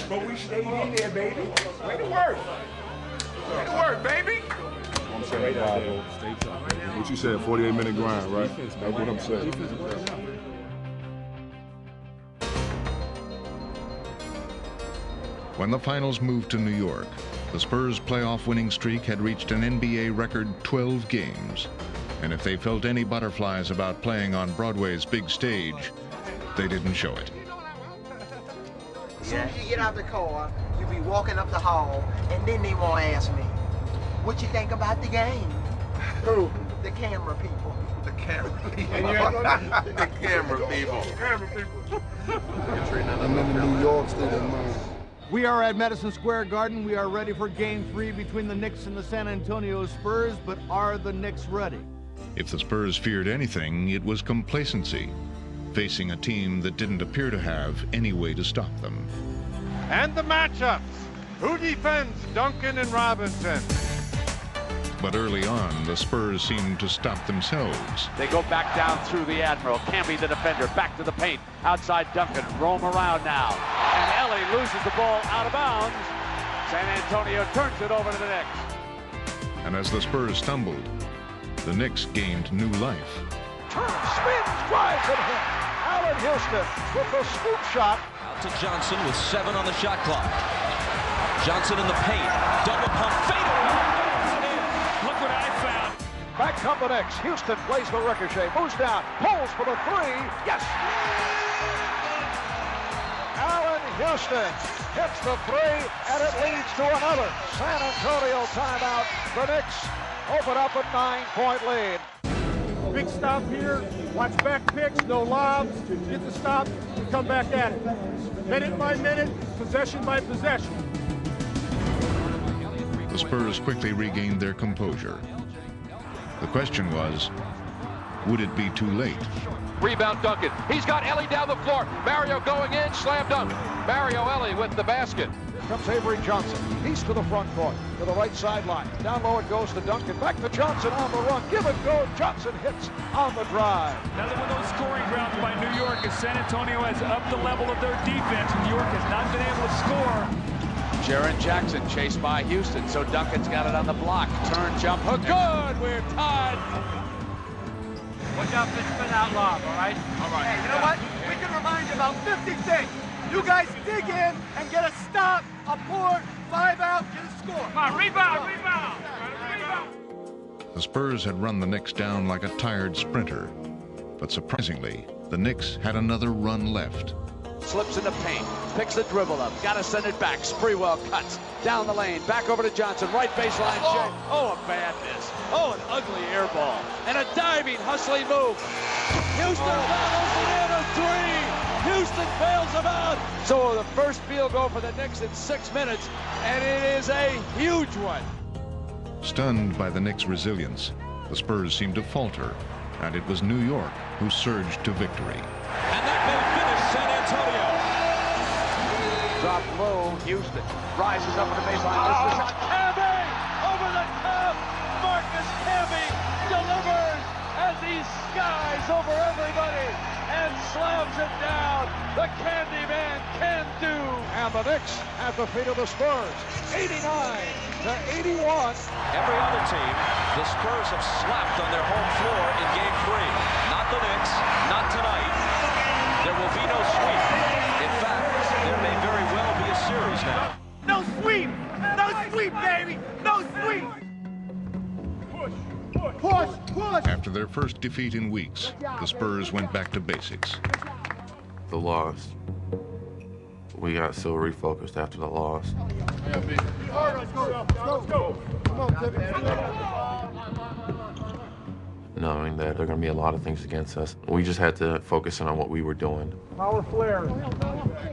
But we stayed in there, baby. Way to work. Way to work, baby. I'm saying, Bravo. Stay tough. What you said, 48-minute grind, right? That's what I'm saying. When the finals moved to New York, the Spurs' playoff winning streak had reached an NBA record 12 games. And if they felt any butterflies about playing on Broadway's big stage, they didn't show it. As soon as you get out the car, you be walking up the hall, and then they won't ask me, what you think about the game? Who? The camera people. The camera people. The camera people. Camera people. I remember New York State in mind. We are at Madison Square Garden. We are ready for Game 3 between the Knicks and the San Antonio Spurs, but are the Knicks ready? If the Spurs feared anything, it was complacency, facing a team that didn't appear to have any way to stop them. And the matchups. Who defends Duncan and Robinson? But early on, the Spurs seemed to stop themselves. They go back down through the Admiral. Camby the defender, back to the paint. Outside Duncan, roam around now. And Ellie loses the ball out of bounds. San Antonio turns it over to the Knicks. And as the Spurs stumbled, the Knicks gained new life. Turns, spins, drives, and hits. Allen Houston with the scoop shot. Out to Johnson with 7 on the shot clock. Johnson in the paint. Double pump fadeaway. Look what I found. Back come the Knicks. Houston plays the ricochet, moves down, pulls for the 3. Yes! Allen Houston hits the 3, and it leads to another San Antonio timeout. The Knicks open up a 9-point lead. Big stop here. Watch back picks, no lobs. Get the stop, and come back at it. Minute by minute, possession by possession. The Spurs quickly regained their composure. The question was, would it be too late? Rebound Duncan. He's got Ellie down the floor. Mario going in, slam dunk. Mario Ellie with the basket. Here comes Avery Johnson. He's to the front court, to the right sideline. Down low it goes to Duncan. Back to Johnson on the run. Give and go. Johnson hits on the drive. Another one of those scoring grounds by New York as San Antonio has upped the level of their defense. New York has not been able to score. Jaren Jackson chased by Houston, so Duncan's got it on the block. Turn, jump, hook, good! We're tied. Watch out for the spin out lob, all right? All right. Hey, you know what? We can remind you about 50 things. You guys dig in and get a stop, a board, 5 out, get a score. Come on, rebound. The Spurs had run the Knicks down like a tired sprinter. But surprisingly, the Knicks had another run left. Slips in the paint, picks the dribble up, got to send it back. Sprewell cuts down the lane, back over to Johnson, right baseline shot. Oh, a bad miss. Oh, an ugly air ball. And a diving, hustling move. Houston battles it in a 3. Houston bails them out. So the first field goal for the Knicks in 6 minutes, and it is a huge one. Stunned by the Knicks' resilience, the Spurs seemed to falter, and it was New York who surged to victory. And that may finish San Antonio. Drop low, Houston rises up on the baseline. Just the shot. Camby over the top. Marcus Camby delivers as he skies over everybody and slams it down. The Candyman can do. And the Knicks at the feet of the Spurs, 89-81. Every other team, the Spurs have slapped on their home floor in Game 3. Not the Knicks, not tonight. There will be no sweep. In fact, there may very well be a series now. No sweep! No sweep, baby! No sweep! Push! After their first defeat in weeks, the Spurs went back to basics. The loss. We got so refocused after the loss. Knowing that there are going to be a lot of things against us. We just had to focus on what we were doing. Power flare.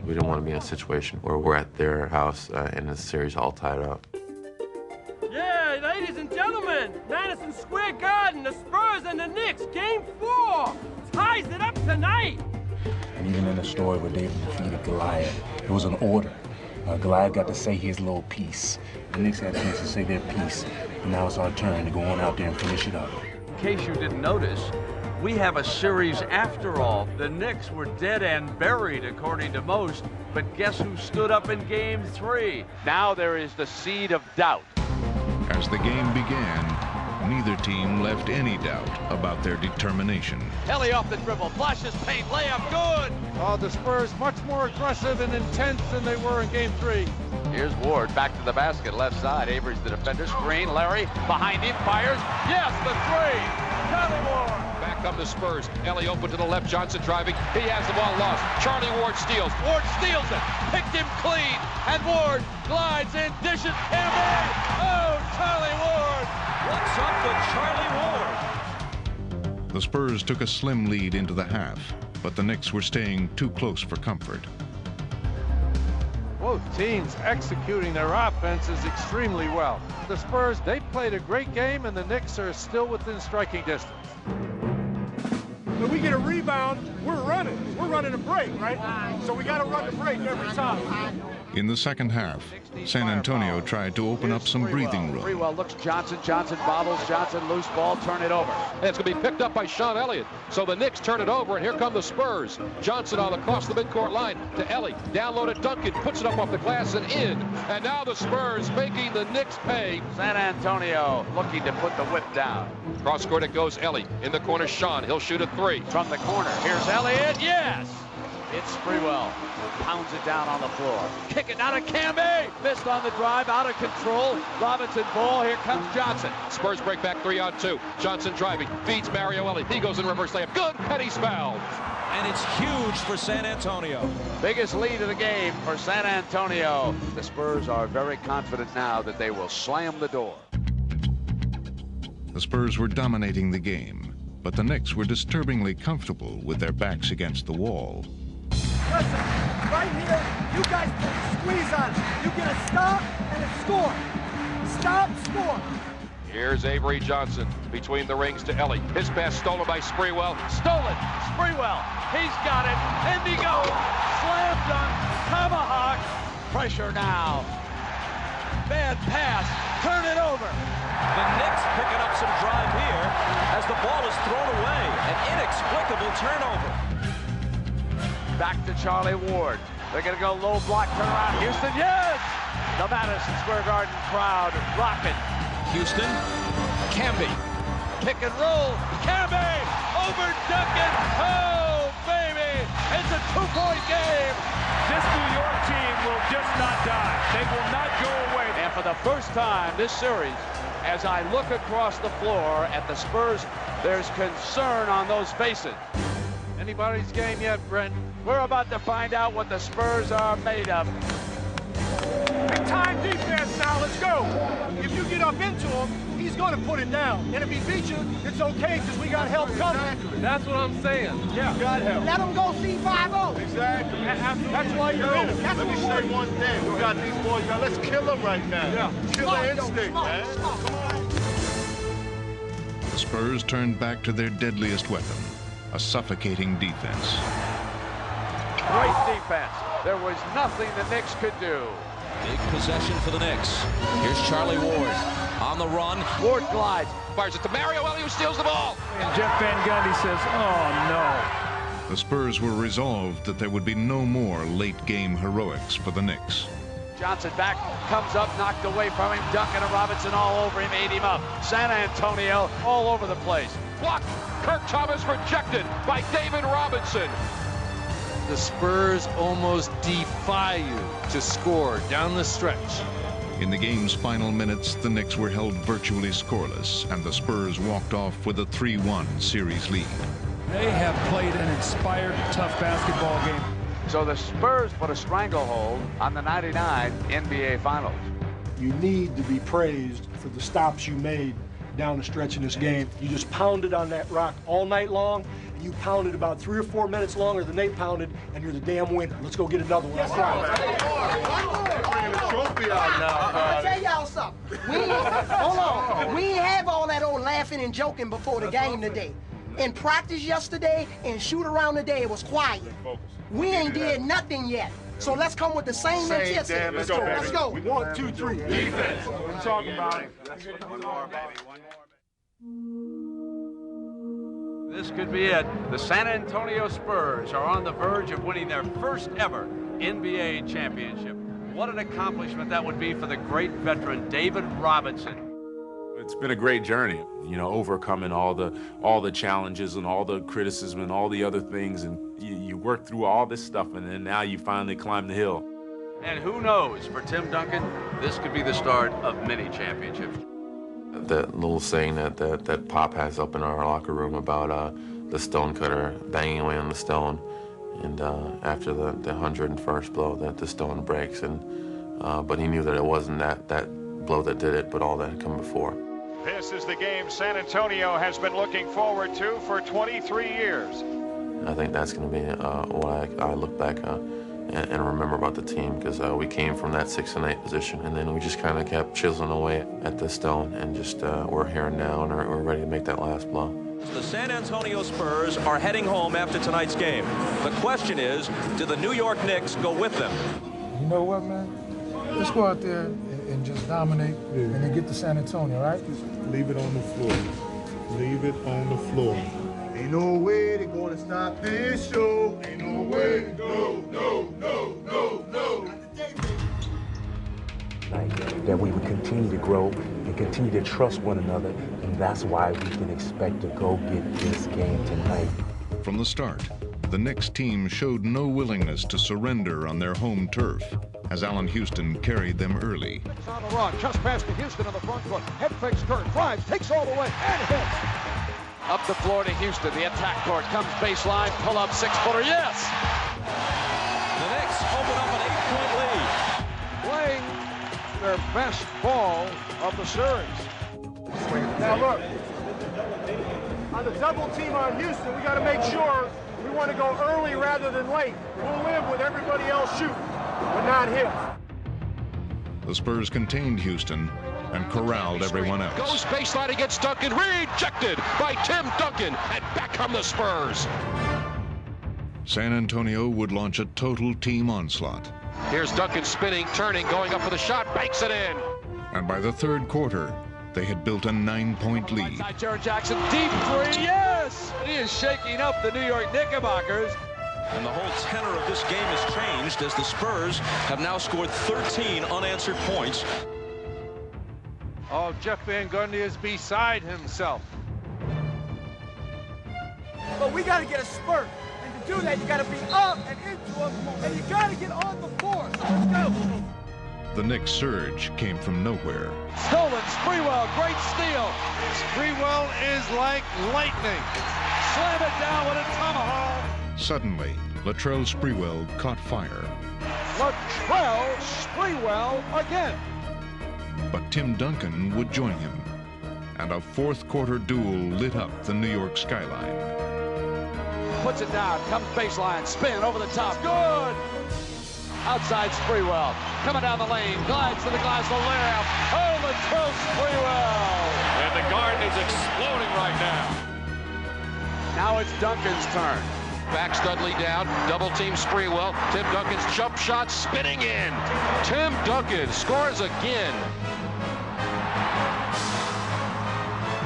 We didn't want to be in a situation where we're at their house and the series all tied up. Yeah, ladies and gentlemen, Madison Square Garden, the Spurs and the Knicks, Game 4, ties it up tonight. And even in the story where David defeated Goliath, it was an order. Goliath got to say his little piece. The Knicks had a chance to say their piece, and now it's our turn to go on out there and finish it up. In case you didn't notice, we have a series after all. The Knicks were dead and buried, according to most, but guess who stood up in Game 3? Now there is the seed of doubt. As the game began, neither team left any doubt about their determination. Ellie off the dribble, flashes paint, layup, good! The Spurs much more aggressive and intense than they were in Game 3. Here's Ward, back to the basket, left side. Avery's the defender, screen, Larry, behind him, fires. Yes, the three! Charlie Ward! Back come the Spurs. Ellie open to the left, Johnson driving. He has the ball lost. Charlie Ward steals. Ward steals it, picked him clean, and Ward glides in, dishes, Camby! Oh, Charlie Ward! What's up with Charlie Ward? The Spurs took a slim lead into the half, but the Knicks were staying too close for comfort. Both teams executing their offenses extremely well. The Spurs, they played a great game, and the Knicks are still within striking distance. When we get a rebound, we're running. We're running a break, right? So we got to run the break every time. In the second half, San Antonio tried to open up some breathing room. Freewell looks Johnson, Johnson bobbles, Johnson loose ball, turn it over. And it's going to be picked up by Sean Elliott. So the Knicks turn it over, and here come the Spurs. Johnson on across the midcourt line to Ellie. Down low to Duncan, puts it up off the glass and in. And now the Spurs making the Knicks pay. San Antonio looking to put the whip down. Cross court it goes Ellie. In the corner, Sean. He'll shoot a three. From the corner, here's Elliott, yes! It's Freewell, pounds it down on the floor. Kick it down to Camby, missed on the drive, out of control. Robinson ball, here comes Johnson. Spurs break back 3-on-2. Johnson driving, feeds Mario Elliott. He goes in reverse layup, good, and he's fouled. And it's huge for San Antonio. Biggest lead of the game for San Antonio. The Spurs are very confident now that they will slam the door. The Spurs were dominating the game, but the Knicks were disturbingly comfortable with their backs against the wall. Listen, right here, you guys put a squeeze on it. You get a stop and a score. Stop, score. Here's Avery Johnson between the rings to Ellie. His pass stolen by Sprewell. Stolen. Sprewell. He's got it. Indigo. Slam dunk. Tomahawk. Pressure now. Bad pass. Turn it over. The Knicks picking up some drive here as the ball is thrown away. An inexplicable turnover. Back to Charlie Ward. They're going to go low block, turn around. Houston, yes! The Madison Square Garden crowd rocking. Houston, Camby. Pick and roll. Camby over Duncan. Oh, baby! It's a two-point game. This New York team will just not die. They will not go away. And for the first time this series, as I look across the floor at the Spurs, there's concern on those faces. Anybody's game yet, Brent? We're about to find out what the Spurs are made of. Big time defense now, let's go. If you get up into him, he's going to put it down. And if he beats you, it's okay because we got help coming. Exactly. That's what I'm saying. Yeah. You got help. Let him go C5-0. Exactly. That's why you're in it. Let me say one thing. We got these boys. Let's kill them right now. Yeah. Killer instinct, man. Come on. The Spurs turned back to their deadliest weapon, a suffocating defense. Great defense. There was nothing the Knicks could do. Big possession for the Knicks. Here's Charlie Ward on the run. Ward glides. Fires it to Mario Ellie, who steals the ball. And Jeff Van Gundy says, oh, no. The Spurs were resolved that there would be no more late-game heroics for the Knicks. Johnson back, comes up, knocked away from him. Duncan and Robinson all over him, ate him up. San Antonio all over the place. Blocked. Kirk Thomas rejected by David Robinson. The Spurs almost defy you to score down the stretch. In the game's final minutes, the Knicks were held virtually scoreless, and the Spurs walked off with a 3-1 series lead. They have played an inspired, tough basketball game. So the Spurs put a stranglehold on the '99 NBA Finals. You need to be praised for the stops you made down the stretch in this game. You just pounded on that rock all night long. You pounded about 3 or 4 minutes longer than they pounded, and you're the damn winner. Let's go get another one. Yes, Bringing the trophy out now. I'll tell y'all something. Hold on. We ain't have all that old laughing and joking before the game today. In practice yesterday and shoot around today, it was quiet. We ain't did nothing yet. So let's come with the same intensity. Let's go. Let's go. 1, 2, 3. Defense. We're talking about it. This could be it. The San Antonio Spurs are on the verge of winning their first ever NBA championship. What an accomplishment that would be for the great veteran David Robinson. It's been a great journey, you know, overcoming all the challenges and all the criticism and all the other things, and you work through all this stuff, and then now you finally climb the hill. And who knows, for Tim Duncan, this could be the start of many championships. That little saying that Pop has up in our locker room about the stone cutter banging away on the stone, and after the 101st blow, that the stone breaks, and but he knew that it wasn't that blow that did it, but all that had come before. This is the game San Antonio has been looking forward to for 23 years. I think that's going to be what I look back and remember about the team, because we came from that 6-8 position, and then we just kind of kept chiseling away at the stone, and just we're here now, and we're ready to make that last blow. The San Antonio Spurs are heading home after tonight's game. The question is, do the New York Knicks go with them? You know what, man? Let's go out there and just dominate, and then get to San Antonio, right? Just leave it on the floor. Leave it on the floor. Ain't no way they're gonna stop this show. Ain't no way. No. That we would continue to grow and continue to trust one another, and that's why we can expect to go get this game tonight. From the start, the Knicks team showed no willingness to surrender on their home turf, as Allen Houston carried them early. On the run, just past to Houston on the front foot. Head fakes Kurt, drives, takes all the way, and hits. Up the floor to Houston, the attack court comes baseline, pull up 6-footer, yes! The Knicks open up an 8-point lead. Playing their best ball of the series. Now look, on the double team on Houston, we got to make sure we want to go early rather than late. We'll live with everybody else shooting, but not him. The Spurs contained Houston and corralled everyone else. Goes baseline against Duncan, rejected by Tim Duncan, and back come the Spurs. San Antonio would launch a total team onslaught. Here's Duncan spinning, turning, going up for the shot, banks it in. And by the third quarter, they had built a 9-point lead. Jaron Jackson, deep three, yes! He is shaking up the New York Knickerbockers. And the whole tenor of this game has changed as the Spurs have now scored 13 unanswered points. Oh, Jeff Van Gundy is beside himself. But we got to get a spurt. And to do that, you got to be up and into them, and you got to get on the floor. So let's go. The Knicks' surge came from nowhere. Stolen, Sprewell, great steal. Sprewell is like lightning. Slam it down with a tomahawk. Suddenly, Latrell Sprewell caught fire. Latrell Sprewell again. But Tim Duncan would join him, and a fourth-quarter duel lit up the New York skyline. Puts it down, comes baseline, spin over the top, good! Outside Sprewell, coming down the lane, glides to the glass, the layup. Oh, Latrell Sprewell! And the Garden is exploding right now. Now it's Duncan's turn. Back Studley down, double team Sprewell. Tim Duncan's jump shot spinning in. Tim Duncan scores again.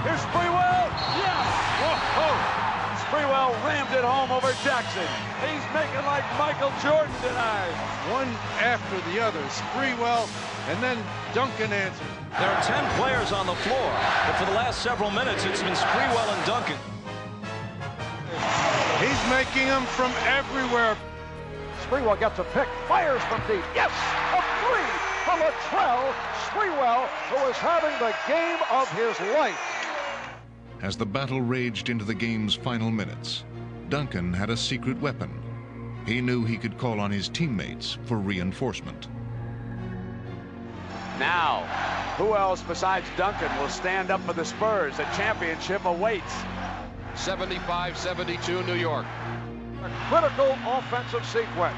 Here's Sprewell. Yes! Whoa! Sprewell rammed it home over Jackson. He's making like Michael Jordan tonight. One after the other. Sprewell and then Duncan answers. There are 10 players on the floor, but for the last several minutes, it's been Sprewell and Duncan. He's making them from everywhere. Sprewell gets a pick, fires from deep. Yes! A three from Latrell Sprewell, who is having the game of his life. As the battle raged into the game's final minutes, Duncan had a secret weapon. He knew he could call on his teammates for reinforcement. Now, who else besides Duncan will stand up for the Spurs? The championship awaits. 75-72 New York. A critical offensive sequence.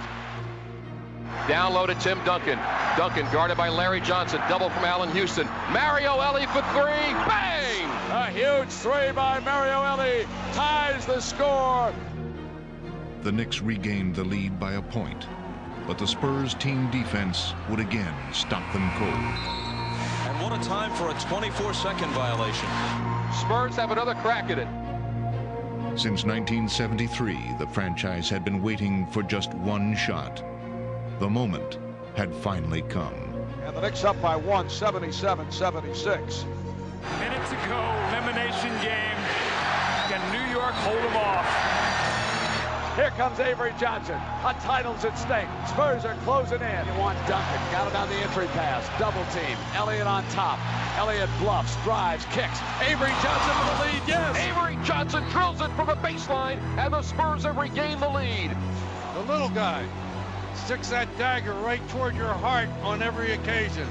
Down low to Tim Duncan. Duncan guarded by Larry Johnson. Double from Allen Houston. Mario Elie for three. Bang! A huge three by Mario Elie ties the score. The Knicks regained the lead by a point, but the Spurs team defense would again stop them cold. And what a time for a 24-second violation. Spurs have another crack at it. Since 1973, the franchise had been waiting for just one shot. The moment had finally come. And the Knicks up by one, 77-76. Minute to go, elimination game. Can New York hold them off? Here comes Avery Johnson. A title's at stake. Spurs are closing in. You want Duncan. Got him on the entry pass. Double team. Elliott on top. Elliott bluffs, drives, kicks. Avery Johnson for the lead. Yes! Avery Johnson drills it from the baseline, and the Spurs have regained the lead. The little guy sticks that dagger right toward your heart on every occasion.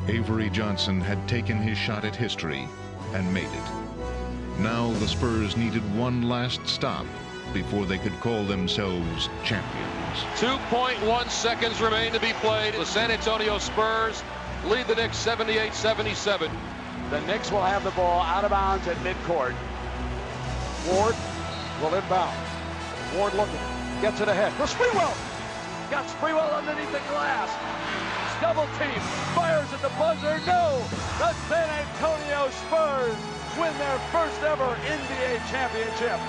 Avery Johnson had taken his shot at history and made it. Now the Spurs needed one last stop before they could call themselves champions. 2.1 seconds remain to be played. The San Antonio Spurs lead the Knicks 78-77. The Knicks will have the ball out of bounds at midcourt. Ward will inbound. Ward looking, gets it ahead for Sprewell. Got Sprewell underneath the glass. Double team, fires at the buzzer. No! The San Antonio Spurs win their first ever NBA championship.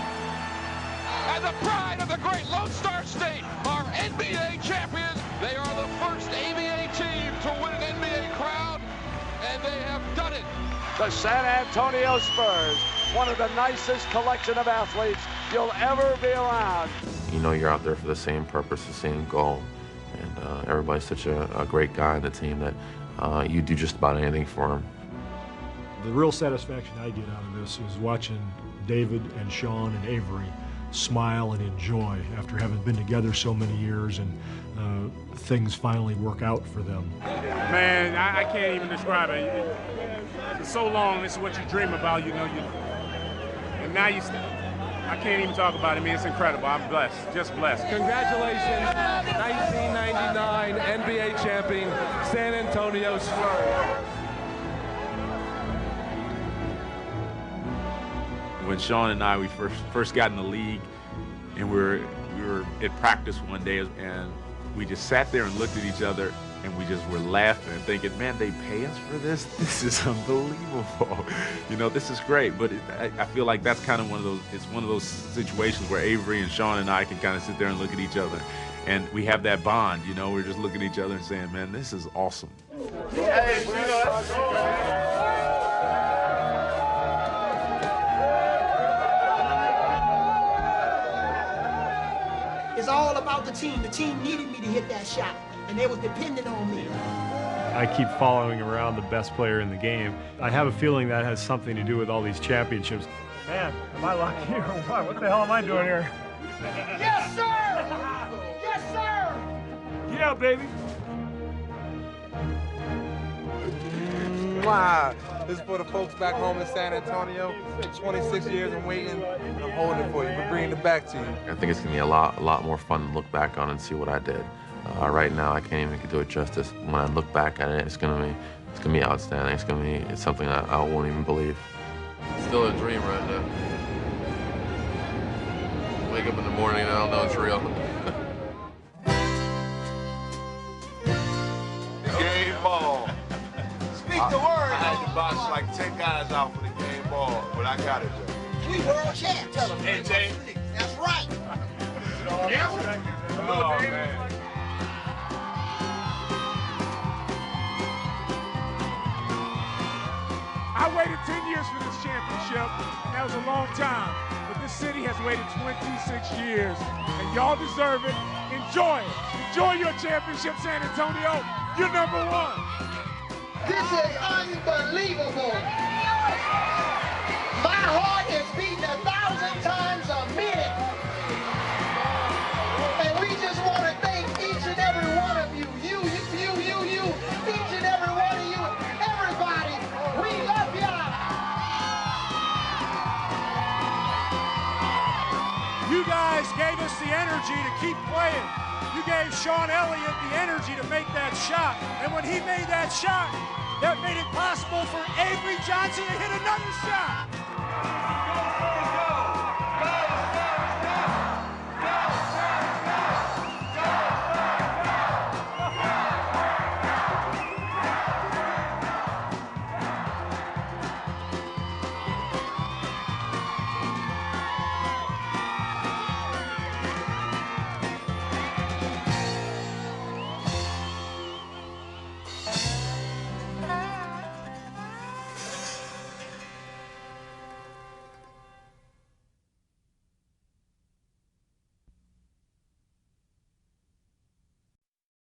And the pride of the great Lone Star State are NBA champions. They are the first ABA team to win an NBA crown, and they have done it. The San Antonio Spurs, one of the nicest collection of athletes you'll ever be around. You know you're out there for the same purpose, the same goal. And everybody's such a great guy on the team that you do just about anything for him. The real satisfaction I get out of this is watching David and Sean and Avery smile and enjoy after having been together so many years, and things finally work out for them. Man, I can't even describe it. For so long, this is what you dream about, you know. And now I can't even talk about it. I mean, it's incredible. I'm blessed, just blessed. Congratulations, 1999 NBA champion, San Antonio Spurs. When Sean and I, we first got in the league, and we were at practice one day, and we just sat there and looked at each other, and we just were laughing and thinking, man, they pay us for this? This is unbelievable. You know, this is great. But I feel like that's kind of one of those situations where Avery and Sean and I can kind of sit there and look at each other, and we have that bond, you know. We're just looking at each other and saying, man, this is awesome. It's all about the team. The team needed me to hit that shot, and they was dependent on me. I keep following around the best player in the game. I have a feeling that has something to do with all these championships. Man, am I lucky or what? What the hell am I doing here? Yes, sir! Yes, sir! Yeah, baby. Wow. This is for the folks back home in San Antonio. 26 years and waiting, and I'm holding it for you. We're bringing it back to you. I think it's going to be a lot more fun to look back on and see what I did. Right now, I can't even do it justice. When I look back at it, it's going to be It's gonna be outstanding. It's something I won't even believe. It's still a dream right now. Wake up in the morning and I don't know it's real. Game ball. Speak the word. I had to box like 10 guys out for the game ball, but I got it, Joe. We world champs. Hey, Jay. That's right. Yeah. Oh, man. I waited 10 years for this championship, and that was a long time. But this city has waited 26 years, and y'all deserve it. Enjoy it. Enjoy your championship, San Antonio. You're number one. This is unbelievable. My heart is beating 1,000 times a minute. And we just want to thank each and every one of you. You, each and every one of you, everybody. We love y'all. You guys gave us the energy to keep playing. You gave Sean Elliott the energy to make that shot. And when he made that shot, that made it possible for Avery Johnson to hit another shot.